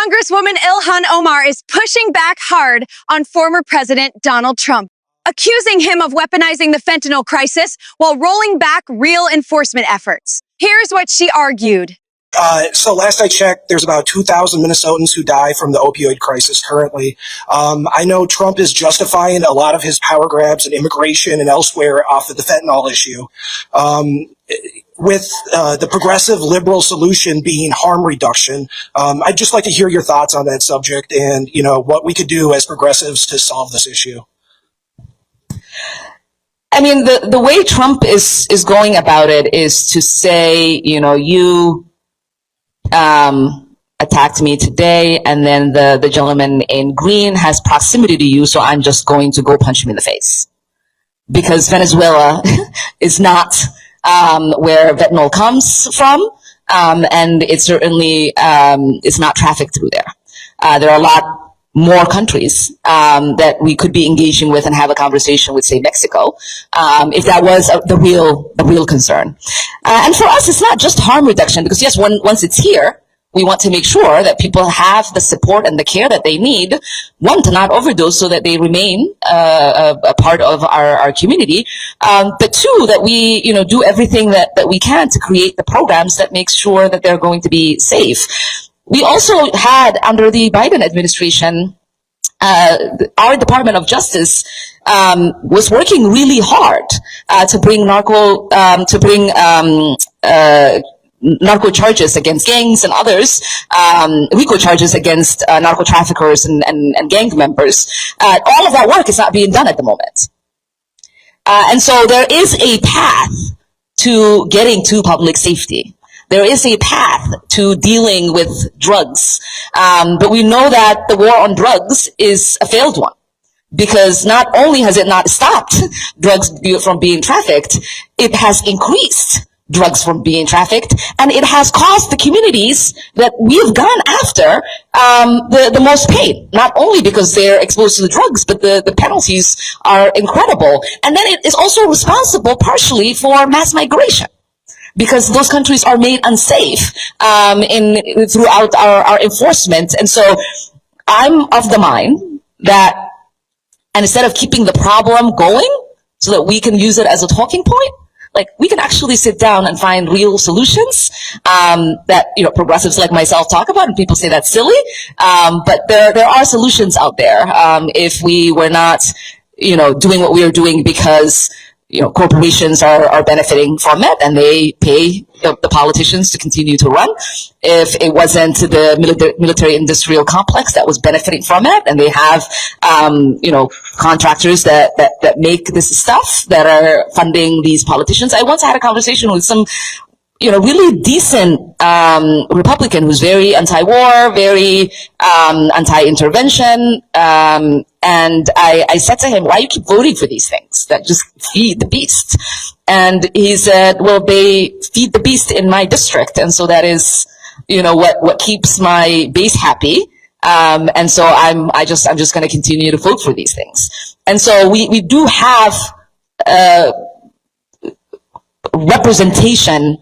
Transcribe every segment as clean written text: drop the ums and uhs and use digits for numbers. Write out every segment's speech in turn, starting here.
Congresswoman Ilhan Omar is pushing back hard on former President Donald Trump, accusing him of weaponizing the fentanyl crisis while rolling back real enforcement efforts. Here's what she argued. So last I checked, there's about 2,000 Minnesotans who die from the opioid crisis currently. I know Trump is justifying a lot of his power grabs in immigration and elsewhere off of the fentanyl issue. With the progressive liberal solution being harm reduction, I'd just like to hear your thoughts on that subject and, what we could do as progressives to solve this issue. I mean, the way Trump is going about it is to say, you attacked me today, and then the gentleman in green has proximity to you, so I'm just going to go punch him in the face. Because Venezuela is not where fentanyl comes from, and it certainly is not trafficked through there. There are a lot more countries that we could be engaging with and have a conversation with, say, Mexico, if that was the real concern. And for us, it's not just harm reduction, because yes, once it's here, we want to make sure that people have the support and the care that they need, one, to not overdose so that they remain a part of our community, but two, that we do everything that we can to create the programs that make sure that they're going to be safe. We also had, under the Biden administration, our Department of Justice was working really hard to bring narco charges against gangs and others, RICO charges against narco-traffickers and gang members. All of that work is not being done at the moment. And so there is a path to getting to public safety. There is a path to dealing with drugs. But we know that the war on drugs is a failed one, because not only has it not stopped drugs from being trafficked, it has increased drugs from being trafficked, and it has caused the communities that we've gone after the most pain, not only because they're exposed to the drugs, but the penalties are incredible. And then it is also responsible partially for mass migration, because those countries are made unsafe throughout our enforcement. And so I'm of the mind that, and instead of keeping the problem going so that we can use it as a talking point, like, we can actually sit down and find real solutions that progressives like myself talk about, and people say that's silly, but there are solutions out there if we were not doing what we are doing because corporations are benefiting from it and they pay the politicians to continue to run. If it wasn't the military industrial complex that was benefiting from it, and they have contractors that make this stuff that are funding these politicians. I once had a conversation with some really decent Republican who's very anti-war, very anti-intervention, and I said to him, why do you keep voting for these things that just feed the beast? And he said, well, they feed the beast in my district, and so that is what keeps my base happy. And so I'm just going to continue to vote for these things. And so we do have representation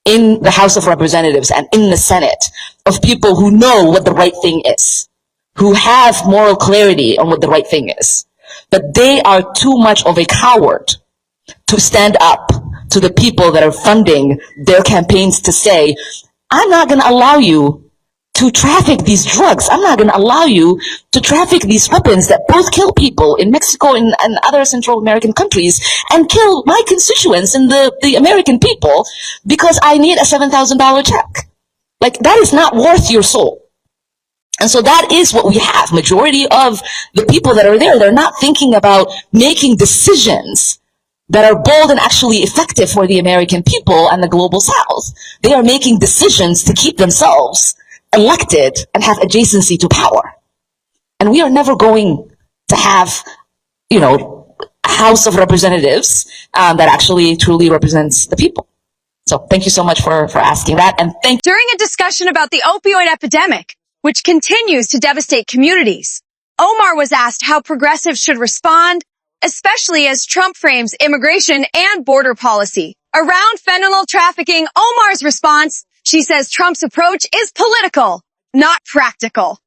in the House of Representatives and in the Senate of people who know what the right thing is, who have moral clarity on what the right thing is. But they are too much of a coward to stand up to the people that are funding their campaigns to say, I'm not going to allow you to traffic these drugs. I'm not going to allow you to traffic these weapons that both kill people in Mexico and other Central American countries, and kill my constituents and the American people, because I need a $7,000 check. Like, that is not worth your soul. And so that is what we have. Majority of the people that are there, they're not thinking about making decisions that are bold and actually effective for the American people and the global South. They are making decisions to keep themselves elected and have adjacency to power. And we are never going to have, a House of Representatives that actually truly represents the people. So thank you so much for asking that. And During a discussion about the opioid epidemic, which continues to devastate communities, Omar was asked how progressives should respond, especially as Trump frames immigration and border policy around fentanyl trafficking. Omar's response: she says Trump's approach is political not practical.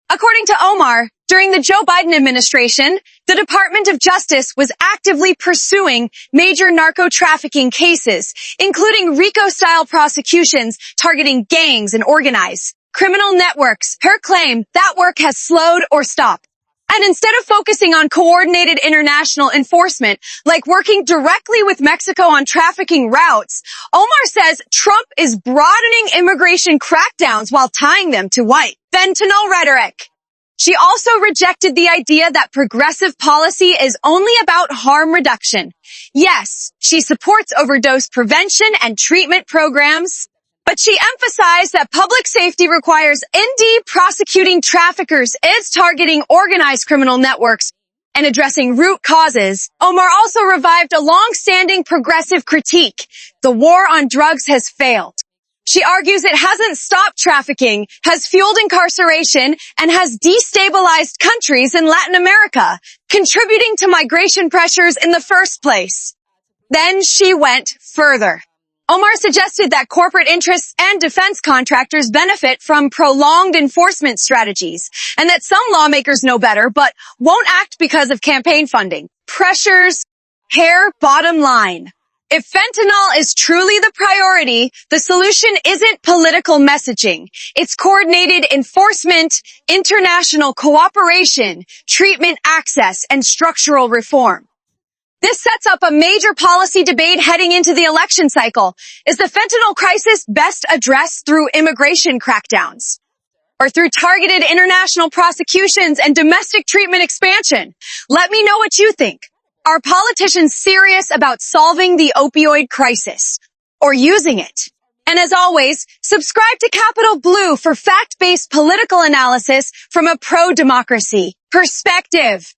According to Omar, during the Joe Biden administration, the Department of Justice was actively pursuing major narco-trafficking cases, including RICO-style prosecutions targeting gangs and organized criminal networks. Her claim that work has slowed or stopped. And instead of focusing on coordinated international enforcement, like working directly with Mexico on trafficking routes, Omar says Trump is broadening immigration crackdowns while tying them to white fentanyl rhetoric. She also rejected the idea that progressive policy is only about harm reduction. Yes, she supports overdose prevention and treatment programs, but she emphasized that public safety requires ND prosecuting traffickers is targeting organized criminal networks and addressing root causes. Omar also revived a long-standing progressive critique. The war on drugs has failed. She argues it hasn't stopped trafficking, has fueled incarceration, and has destabilized countries in Latin America, contributing to migration pressures in the first place. Then she went further. Omar suggested that corporate interests and defense contractors benefit from prolonged enforcement strategies, and that some lawmakers know better but won't act because of campaign funding. Pressures, hair, bottom line. If fentanyl is truly the priority, the solution isn't political messaging. It's coordinated enforcement, international cooperation, treatment access, and structural reform. This sets up a major policy debate heading into the election cycle. Is the fentanyl crisis best addressed through immigration crackdowns? Or through targeted international prosecutions and domestic treatment expansion? Let me know what you think. Are politicians serious about solving the opioid crisis? Or using it? And as always, subscribe to Capital Blue for fact-based political analysis from a pro-democracy perspective.